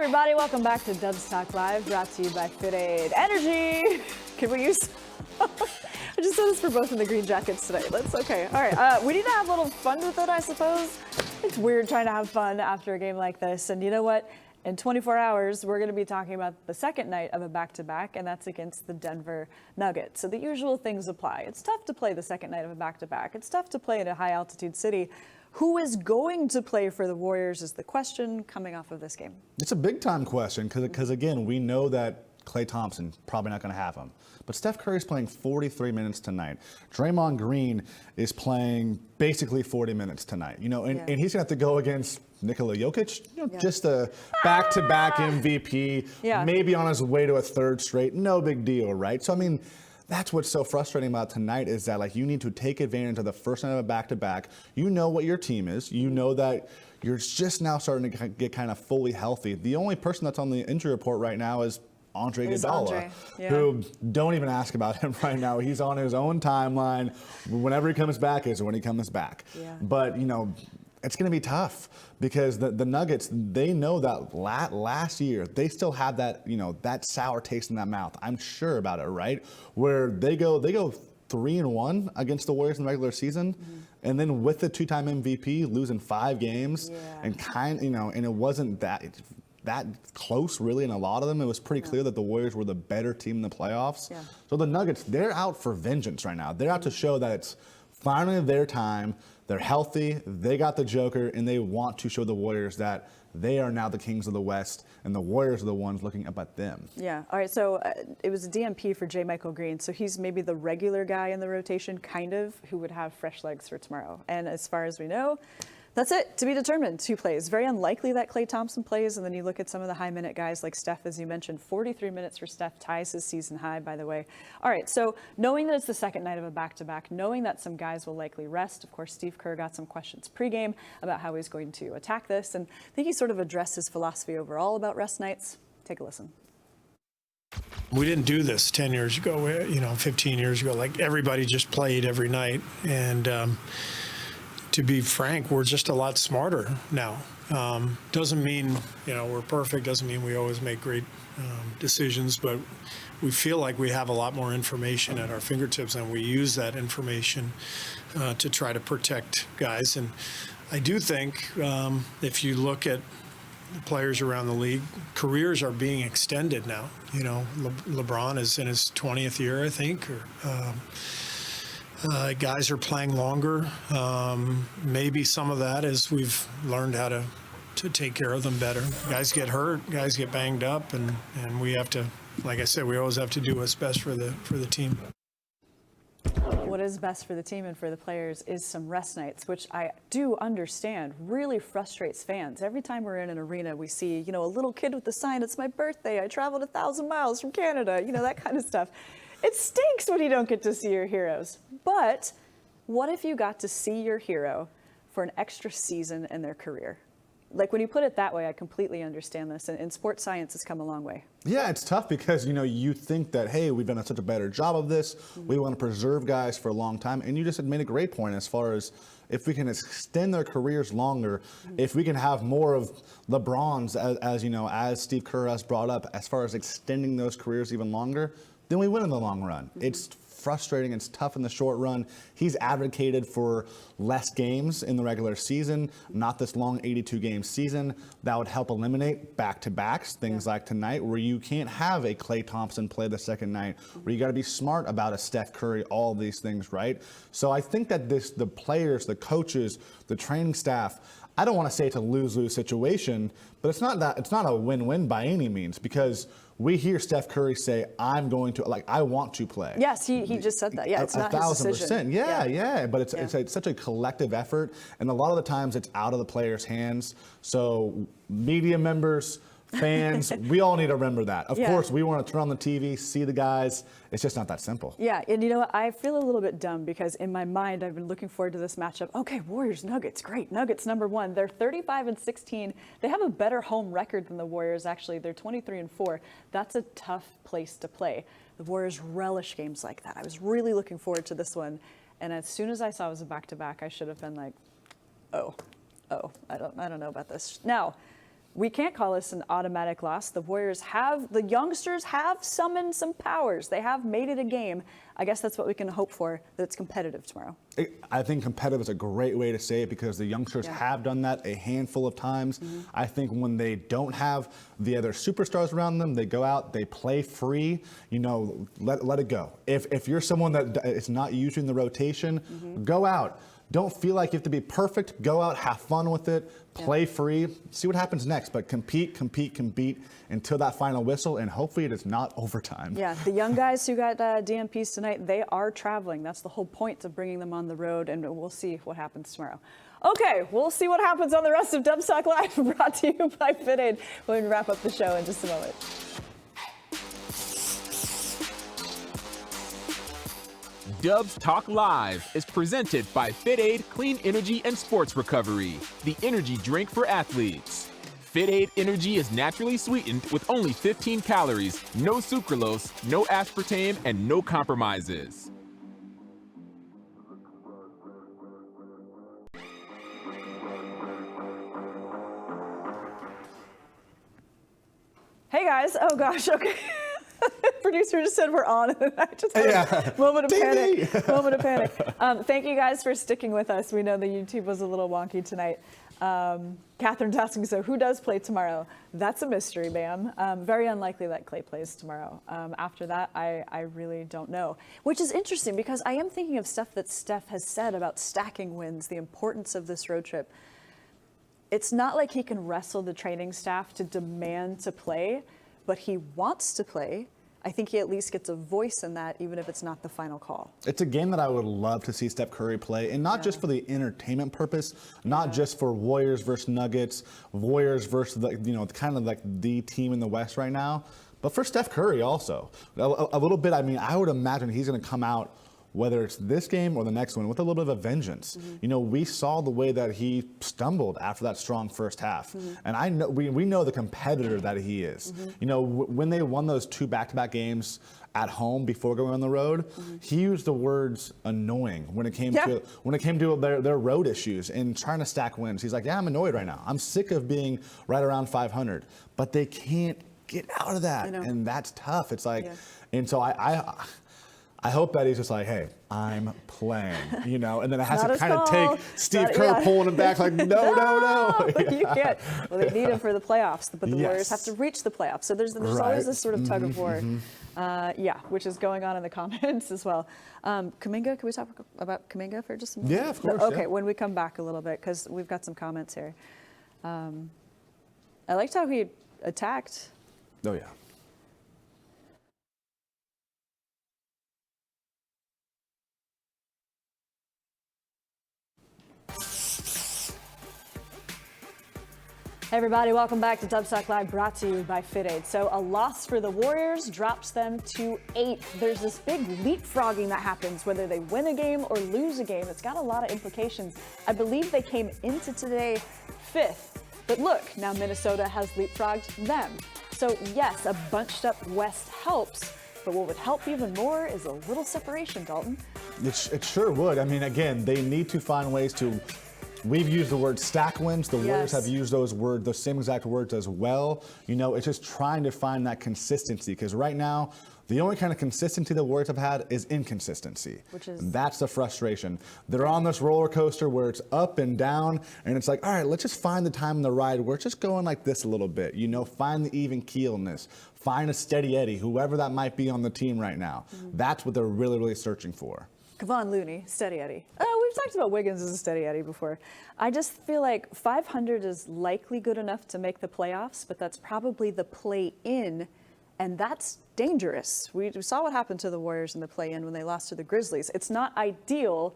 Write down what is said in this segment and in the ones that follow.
Everybody, welcome back to Dubs Talk Live, brought to you by Fit Aid Energy. Can we use? I just said this for both of the green jackets today. That's okay. All right, we need to have a little fun with it, I suppose. It's weird trying to have fun after a game like this. And you know what? In 24 hours, we're going to be talking about the second night of a back-to-back, and that's against the Denver Nuggets. So the usual things apply. It's tough to play the second night of a back-to-back. It's tough to play in a high-altitude city. Who is going to play for the Warriors is the question coming off of this game. It's a big-time question because, again, we know that Klay Thompson probably not going to have him. But Steph Curry's playing 43 minutes tonight. Draymond Green is playing basically 40 minutes tonight. And he's going to have to go against Nikola Jokic, just a back-to-back MVP, maybe on his way to a third straight. No big deal, right? So, I mean, that's what's so frustrating about tonight is that, you need to take advantage of the first night of a back-to-back. You know what your team is. You know that you're just now starting to get kind of fully healthy. The only person that's on the injury report right now is Andre Iguodala, who don't even ask about him right now. He's on his own timeline. Whenever he comes back is when he comes back. Yeah. But, it's going to be tough because the Nuggets, they know that last year, they still have that, that sour taste in that mouth. I'm sure about it, right? Where they go 3-1 against the Warriors in the regular season. Mm-hmm. And then with the two-time MVP losing 5 games and and it wasn't that close really in a lot of them. It was pretty clear that the Warriors were the better team in the playoffs. Yeah. So the Nuggets, they're out for vengeance right now. They're out to show that it's finally their time. They're healthy, they got the Joker, and they want to show the Warriors that they are now the kings of the West, and the Warriors are the ones looking up at them. Yeah, all right, so it was a DMP for J. Michael Green, so he's maybe the regular guy in the rotation, kind of, who would have fresh legs for tomorrow. And as far as we know, that's it, to be determined who plays. Very unlikely that Klay Thompson plays, and then you look at some of the high-minute guys like Steph, as you mentioned. 43 minutes for Steph, ties his season high, by the way. All right, so knowing that it's the second night of a back-to-back, knowing that some guys will likely rest, of course, Steve Kerr got some questions pregame about how he's going to attack this, and I think he sort of addressed his philosophy overall about rest nights. Take a listen. We didn't do this 10 years ago, 15 years ago. Everybody just played every night, and to be frank, we're just a lot smarter now. Doesn't mean, we're perfect. Doesn't mean we always make great decisions, but we feel like we have a lot more information at our fingertips, and we use that information to try to protect guys. And I do think if you look at the players around the league, careers are being extended now. LeBron is in his 20th year, I think, guys are playing longer. Maybe some of that is we've learned how to take care of them better. Guys get hurt, guys get banged up, and we have to, like I said, we always have to do what's best for the team. What is best for the team and for the players is some rest nights, which I do understand really frustrates fans. Every time we're in an arena, we see, a little kid with the sign, "It's my birthday, I traveled 1,000 miles from Canada," that kind of stuff. It stinks when you don't get to see your heroes. But what if you got to see your hero for an extra season in their career? When you put it that way, I completely understand this. And sports science has come a long way. Yeah, it's tough because, you think that, hey, we've done such a better job of this. Mm-hmm. We want to preserve guys for a long time. And you just had made a great point as far as if we can extend their careers longer, if we can have more of LeBron's, as Steve Kerr has brought up, as far as extending those careers even longer, then we win in the long run. Mm-hmm. It's frustrating. It's tough in the short run. He's advocated for less games in the regular season, not this long 82-game season. That would help eliminate back-to-backs, things like tonight, where you can't have a Klay Thompson play the second night, where you got to be smart about a Steph Curry, all these things, right? So I think that the players, the coaches, the training staff, I don't want to say it's a lose-lose situation, but it's not a win-win by any means, because we hear Steph Curry say, I want to play. Yes, he just said that. Yeah, it's not his decision. 1,000%. Yeah. But it's such a collective effort, and a lot of the times it's out of the players' hands. So media members, fans, we all need to remember that. Of course, we want to turn on the TV, see the guys. It's just not that simple. Yeah, and you know what? I feel a little bit dumb because in my mind, I've been looking forward to this matchup. Okay, Warriors, Nuggets, great. Nuggets, #1. They're 35-16. They have a better home record than the Warriors, actually. They're 23-4. That's a tough place to play. The Warriors relish games like that. I was really looking forward to this one. And as soon as I saw it was a back-to-back, I should have been like, I don't know about this. Now, we can't call this an automatic loss. The the youngsters have summoned some powers. They have made it a game. I guess that's what we can hope for, that it's competitive tomorrow. I think competitive is a great way to say it because the youngsters have done that a handful of times. I think when they don't have the other superstars around them, they go out, they play free, let it go. If you're someone that is not using the rotation, go out. Don't feel like you have to be perfect. Go out, have fun with it, play free, see what happens next. But compete until that final whistle, and hopefully it is not overtime. Yeah, the young guys who got DNPs tonight, they are traveling. That's the whole point of bringing them on the road, and we'll see what happens tomorrow. Okay, we'll see what happens on the rest of Dubs Talk Live, brought to you by FitAid. We'll wrap up the show in just a moment. Dubs Talk Live is presented by FitAid Clean Energy and Sports Recovery, the energy drink for athletes. FitAid Energy is naturally sweetened with only 15 calories, no sucralose, no aspartame, and no compromises. Hey guys, oh gosh, okay. Producer just said we're on, and I just had a moment of panic. Moment of panic. Thank you guys for sticking with us. We know the YouTube was a little wonky tonight. Catherine's asking, so who does play tomorrow? That's a mystery, ma'am. Very unlikely that Clay plays tomorrow. After that, I really don't know. Which is interesting because I am thinking of stuff that Steph has said about stacking wins, the importance of this road trip. It's not like he can wrestle the training staff to demand to play, but he wants to play. I think he at least gets a voice in that, even if it's not the final call. It's a game that I would love to see Steph Curry play, and not just for the entertainment purpose, not just for Warriors versus Nuggets, Warriors versus kind of like the team in the West right now, but for Steph Curry also. A little bit. I mean, I would imagine he's going to come out, whether it's this game or the next one, with a little bit of a vengeance. We saw the way that he stumbled after that strong first half. And I know we know the competitor that he is. When they won those 2 back-to-back games at home before going on the road, he used the words annoying when it came to their road issues and trying to stack wins. He's like, I'm annoyed right now. I'm sick of being right around 500. But they can't get out of that. And that's tough. It's like, and so I hope that he's just like, hey, I'm playing, and then it has to kind of take Steve Kerr pulling him back like, no. You can't. Well, they need him for the playoffs, but the Warriors have to reach the playoffs. So there's always this sort of tug of war, which is going on in the comments as well. Kuminga, can we talk about Kuminga for just a moment? Yeah, of course. Okay, when we come back a little bit, because we've got some comments here. I liked how he attacked. Oh, yeah. Hey everybody, welcome back to Dubs Talk Live, brought to you by FitAid. So a loss for the Warriors drops them to 8th. There's this big leapfrogging that happens whether they win a game or lose a game. It's got a lot of implications. I believe they came into today 5th. But look, now Minnesota has leapfrogged them. So yes, a bunched up West helps, but what would help even more is a little separation, Dalton. It sure would. I mean, again, they need to find ways to. We've used the word stack wins. The Warriors have used those same exact words as well. It's just trying to find that consistency, because right now, the only kind of consistency the Warriors have had is inconsistency. That's the frustration. They're on this roller coaster where it's up and down, and it's like, all right, let's just find the time in the ride where it's just going like this a little bit. Find the even keel in this. Find a steady Eddie, whoever that might be on the team right now. That's what they're really, really searching for. Kevon Looney, steady Eddie. We've talked about Wiggins as a steady Eddie before. I just feel like 500 is likely good enough to make the playoffs, but that's probably the play-in, and that's dangerous. We saw what happened to the Warriors in the play-in when they lost to the Grizzlies. It's not ideal.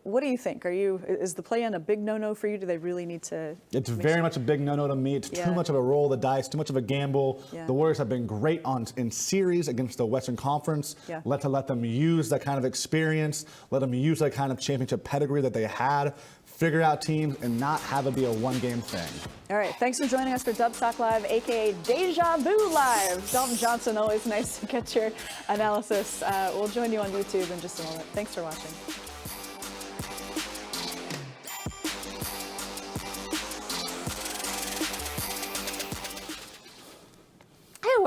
What do you think? Is the play-in a big no-no for you? Do they really need to? It's very much a big no-no to me. It's too much of a roll of the dice, too much of a gamble. The Warriors have been great in series against the Western Conference. Let them use that kind of experience. Let them use that kind of championship pedigree that they had. Figure out teams and not have it be a one-game thing. All right, thanks for joining us for Dubs Talk Live, aka Deja Vu Live. Dalton Johnson, always nice to get your analysis. We'll join you on YouTube in just a moment. Thanks for watching.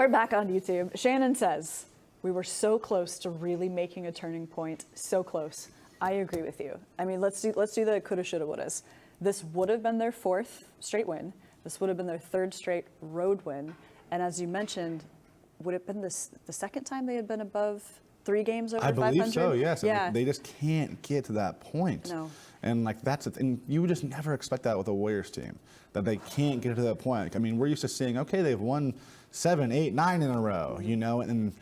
We're back on YouTube. Shannon says, we were so close to really making a turning point. So close. I agree with you. I mean, let's do the coulda, shoulda, wouldas. This would have been their 4th straight win. This would have been their 3rd straight road win. And as you mentioned, would it have been the second time they had been above 3 games over 500? I believe so, yes. Yeah. I mean, they just can't get to that point. No. And like and you would just never expect that with a Warriors team, that they can't get to that point. I mean, we're used to seeing, okay, they've won 7, 8, 9 in a row, you know, and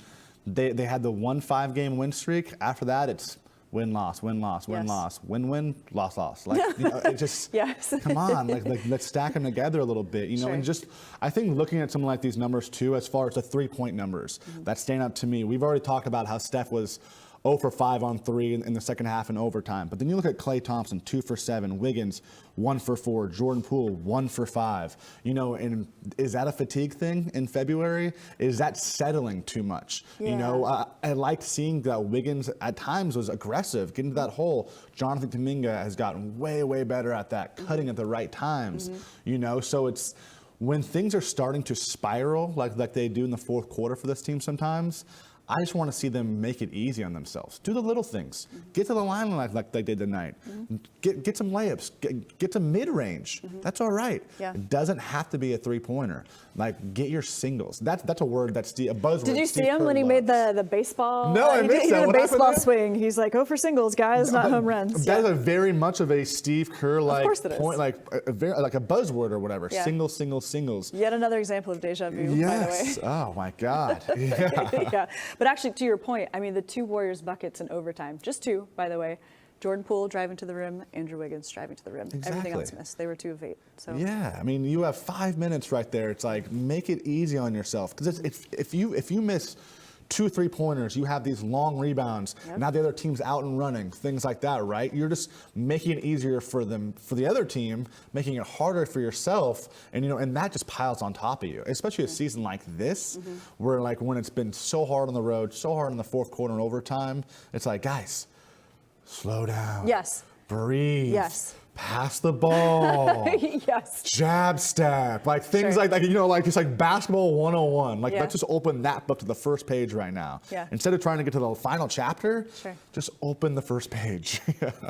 they had the 1 5-game win streak. After that, it's win, loss, win, loss, win, Yes. loss, win, loss, loss. Like, you know, it just, Yes. come on, like let's stack them together a little bit, you know, Sure. and just, I think looking at something like these numbers too, as far as the 3-point numbers that stand out to me, we've already talked about how Steph was 0 for 5 on 3 in the second half in overtime. But then you look at Klay Thompson, 2 for 7, Wiggins, 1 for 4, Jordan Poole, 1 for 5. You know, and is that a fatigue thing in February? Is that settling too much? Yeah. You know, I liked seeing that Wiggins at times was aggressive, getting to that hole. Jonathan Kuminga has gotten way, way better at that, cutting at the right times. You know, so it's when things are starting to spiral like they do in the fourth quarter for this team sometimes, I just want to see them make it easy on themselves. Do the little things. Get to the line like they did tonight. Get some layups. Get to mid-range. That's all right. Yeah. It doesn't have to be a three-pointer. Like, get your singles. That's a word that's a buzzword. Did you see Steve him Kerr when he loves. made the baseball? No, I he missed did, that. He did What a happened baseball there? swing. He's like, home for singles, guys, not home runs. That Yeah. is a very much of a Steve Kerr like course it is. point, like a very like a buzzword or whatever. Yeah. Singles, singles, singles. Yet another example of deja vu, Yes. by the way. Oh my God. Yeah. Yeah. But actually, to your point, I mean, the 2 Warriors buckets in overtime, just 2, by the way. Jordan Poole driving to the rim, Andrew Wiggins driving to the rim. Everything else Exactly. missed. They were 2 of 8. So Yeah, I mean, you have 5 minutes right there. It's like, make it easy on yourself. Because if you miss 2 3-pointers, you have these long rebounds. Yep. Now the other team's out and running, things like that, right? You're just making it easier for the other team, making it harder for yourself, and you know, and that just piles on top of you. Especially a season like this, where like when it's been so hard on the road, so hard in the fourth quarter and overtime, it's like, guys, slow down. Yes. Breathe. Yes. Pass the ball. Yes. Jab step, like things Sure. like you know, like it's like basketball 101. Like Yeah. let's just open that book to the first page right now. Yeah. Instead of trying to get to the final chapter, Sure. just open the first page.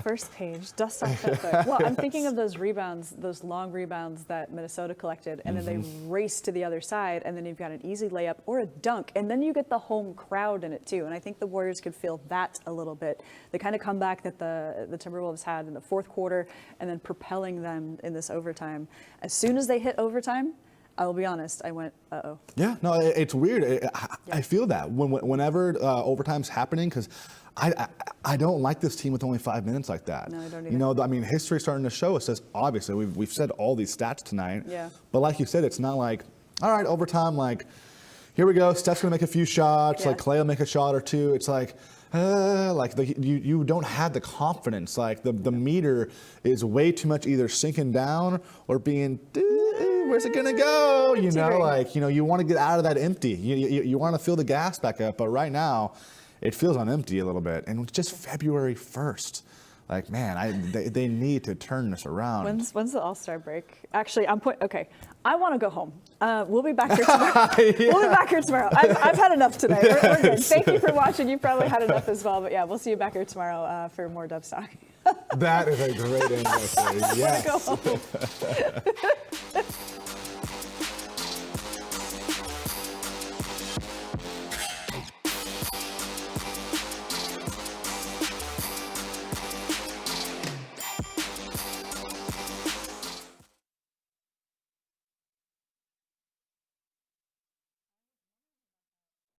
First page, dust off that book. Well, I'm thinking of those rebounds, those long rebounds that Minnesota collected, and then they race to the other side, and then you've got an easy layup or a dunk, and then you get the home crowd in it too. And I think the Warriors could feel that a little bit. The kind of comeback that the Timberwolves had in the fourth quarter, and then propelling them in this overtime. As soon as they hit overtime, I will be honest, I went, uh-oh. Yeah, no, it's weird. I feel that whenever overtime's happening, because I don't like this team with only 5 minutes like that. No, I don't You either. know, I mean, history's starting to show us this. Obviously, we've said all these stats tonight. Yeah. But like you said, it's not like, all right, overtime, like, here we go. Steph's gonna make a few shots. Yeah. Like Klay will make a shot or two. It's like you don't have the confidence. Like the meter is way too much either sinking down or being, where's it gonna go? You know, Teetering. like, you know, you want to get out of that empty. You want to fill the gas back up, but right now it feels on empty a little bit. And it's just February 1st. Like, man, they need to turn this around. When's the All-Star break? Actually, okay. I want to go home. We'll be back here tomorrow. Yeah. We'll be back here tomorrow. I've had enough today. We're good. Thank you for watching. You've probably had enough as well. But yeah, we'll see you back here tomorrow for more Dubs Talk. That is a great end right there. Yes. Go home.